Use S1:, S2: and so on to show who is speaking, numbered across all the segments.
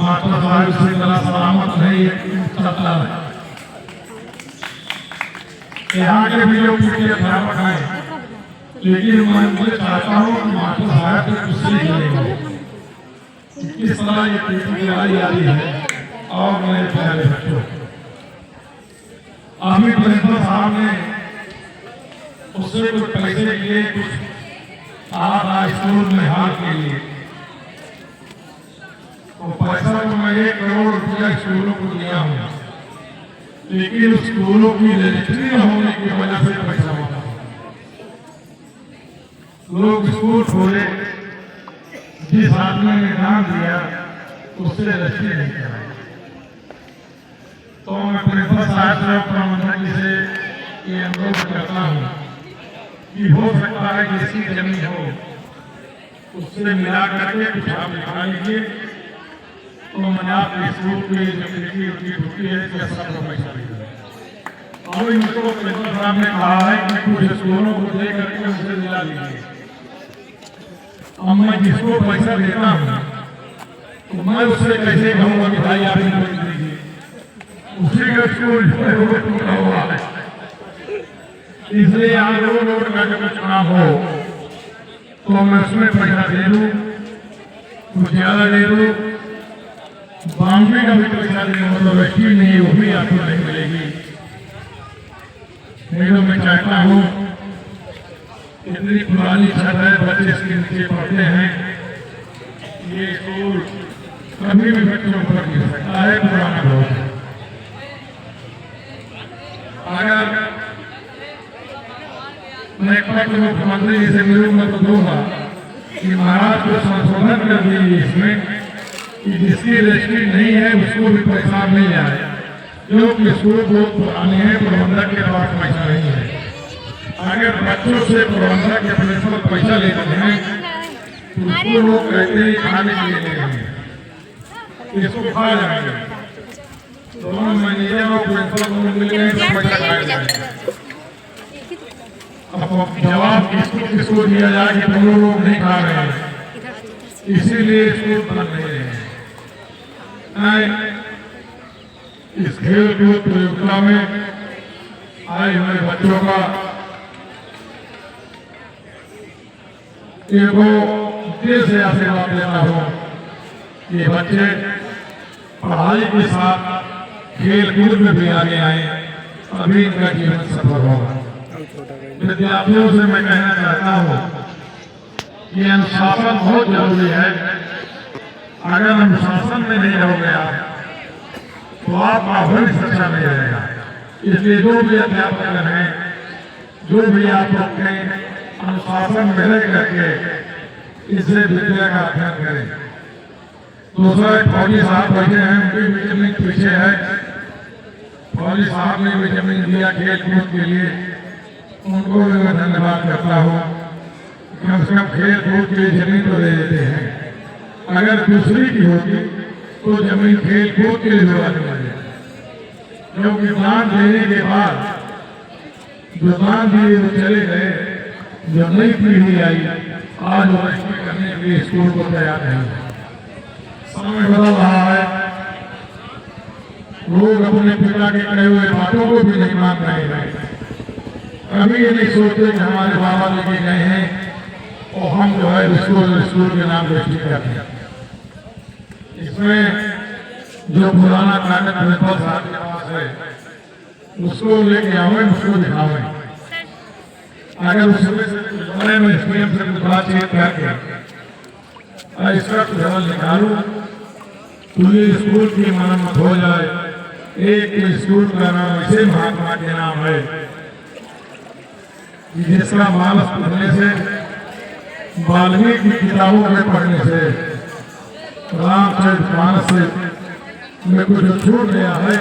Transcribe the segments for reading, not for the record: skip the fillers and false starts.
S1: Master साहब से गला सलामत नहीं चलता है। यहाँ के भी लोग इसके अध्यापक हैं, लेकिन मैं मुझे चाहता हूँ कि मास्टर साहब से कुछ सीख लेंगे किस तरह ये तैयारी आ रही है। और मेरे प्यारे बच्चों, अमित प्रिंसिपल साहब ने उससे कुछ पैसे लिए, कुछ आधा स्कूल में हाल के लिए, तो पैसा तो मैं 1 करोड़ रुपया स्कूलों को दिया हूँ, लेकिन स्कूलों की रजिस्ट्री न होने की वजह से पैसा होता है। लोग स्कूल खोले, जिस आदमी ने नाम दिया उससे रजिस्ट्री नहीं कराई। तो मैं प्रिंसिपल साहब से प्रबंधक जी से ये अनुरोध करता हूँ कि हो सकता है कि इसकी जमीन हो, उससे मिला करके कुछ आप लिखा लीजिए, तो मैं आपके स्कूल की जो खिड़की टूटी है इसका सबका पैसा देगा। और इनको प्रिंसिपल साहब ने कहा है कि कुछ स्कूलों को दे करके उसे मिला लीजिए। अब मैं जिसको पैसा देता हूँ तो मैं उससे कैसे कहूँगा कि भाई आप इनको दीजिए, उसी का स्कूल जो है वो टूटा हुआ है। इसलिए आज रोड का जब चुनाव हो तो मैं उसमें पैसा दे दूँ, कुछ ज्यादा दे दूँ, बाउंड्री का भी पैसा देने मतलब रजिस्ट्री नहीं वो भी आपको नहीं मिलेगी। नहीं तो मैं चाहता हूँ, इतनी पुरानी छत है, बच्चे इसके नीचे पढ़ते हैं, ये स्कूल कभी भी बच्चों पर गिर सकता है, पुराना बहुत है। अगर मैं पत्र मुख्यमंत्री जी से मिलूंगा तो दूंगा कि महाराज को संशोधन कर दीजिए इसमें कि जिसकी रजिस्ट्री नहीं है उसको भी पैसा मिल जाए, क्योंकि स्कूल बहुत पुराने हैं, प्रबंधक के पास पैसा नहीं है। अगर बच्चों से प्रबंधक या प्रिंसिपल पैसा लेते हैं तो उसको लोग कहते हैं खाने के लिए ले रहे हैं, इसको खा जाएंगे। दोनों मैनेजर और प्रिंसिपल को मिल गए तो पैसा खाया जाएगा। अब जवाब किसको दिया जाए कि दोनों लोग नहीं खा रहे हैं, इसीलिए स्कूल बन नहीं रहे हैं। इस खेल कूद प्रतियोगिता में आए हुए बच्चों का एक दिल से आशीर्वाद देता हूँ कि बच्चे पढ़ाई के साथ खेल कूद में भी आगे आए, अभी इनका जीवन सफल होगा। विद्यार्थियों से मैं कहना चाहता हूँ कि अनुशासन बहुत जरूरी है। अगर अनुशासन में नहीं रहोगे आप तो आपका भविष्य अच्छा नहीं रहेगा। इसलिए जो भी अध्यापक हैं, जो भी आप लोग के अनुशासन में रह करके इससे विद्या का अध्ययन करें। दूसरा फौजी साहब बैठे हैं, उनकी भी जमीन पीछे है, फौजी साहब ने भी जमीन दिया खेल कूद के लिए, उनको भी मैं धन्यवाद करता हूँ। कम से कम खेल कूद के लिए जमीन तो दे देते हैं, अगर दूसरी की होती तो जमीन खेल कूद के लिए जोड़ाने वाले, क्योंकि दान देने के बाद जो दान दिए वो चले गए, जो नई पीढ़ी आई आज वो रजिस्ट्री करने के लिए स्कूल को तैयार नहीं है। समय बदल रहा है, लोग अपने पिता के कहे हुए बातों को भी नहीं मान रहे हैं। कभी ये नहीं सोचते कि हमारे बाबा लेके गए हैं और हम जो है स्कूल के नाम रजिस्ट्री करते हैं। इसमें जो पुराना कागज प्रिंसिपल साहब के पास है उसको लेके आवे, उसको दिखावे। अगर उसमें से बड़े में एसडीएम से कुछ बातचीत करके इसका कुछ हल निकालू तो ये स्कूल की मरम्मत हो जाए। एक स्कूल का नाम इसे महात्मा के नाम है, जिसका मानस पढ़ने से, वाल्मीकि की किताबों में पढ़ने से, रामचरितमानस में कुछ छूट गया है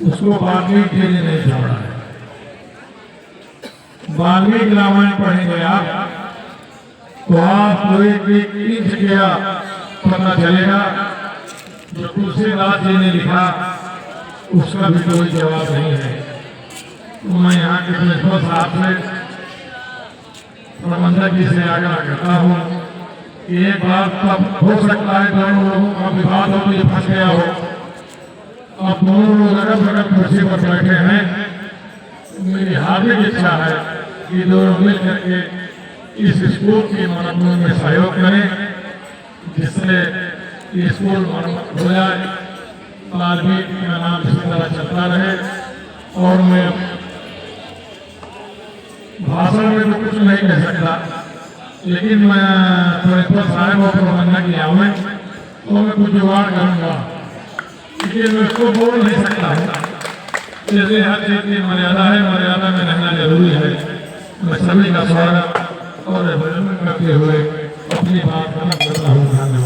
S1: उसको वाल्मीकि ने नहीं छोड़ा है। वाल्मीकि रामायण पढ़ेंगे आप तो आपको एक इंच गया पता चलेगा। जो तुलसीदास जी ने लिखा उसका भी कोई जवाब नहीं है। तो मैं यहाँ के प्रिंसिपल साहब से, प्रबंधक जी से आग्रह करता हूँ कि एक बार तब हो सकता है दोनों लोगों का विवाद हो, ये फंस गया हो। अब दोनों लोग अगर भगत कुर्सी पर बैठे हैं, मेरी हार्दिक इच्छा है कि दोनों मिल करके इस स्कूल की मरम्मत में सहयोग करें, जिससे स्कूल मरम्मत हो जाए, तालबी का नाम इसी तरह चलता रहे। और मैं भाषण में तो कुछ नहीं कह सकता, लेकिन मैं प्रिंसिपल साहब और प्रबंधक किया हूँ तो मैं कुछ जुगाड़ करूँगा, लेकिन मैं उसको बोल नहीं सकता हूँ। जैसे हर चीज़ की मर्यादा है, मर्यादा में रहना जरूरी है। मैं सभी का स्वागत और अभिनंदन करते हुए अपनी बात खत्म करता हूँ।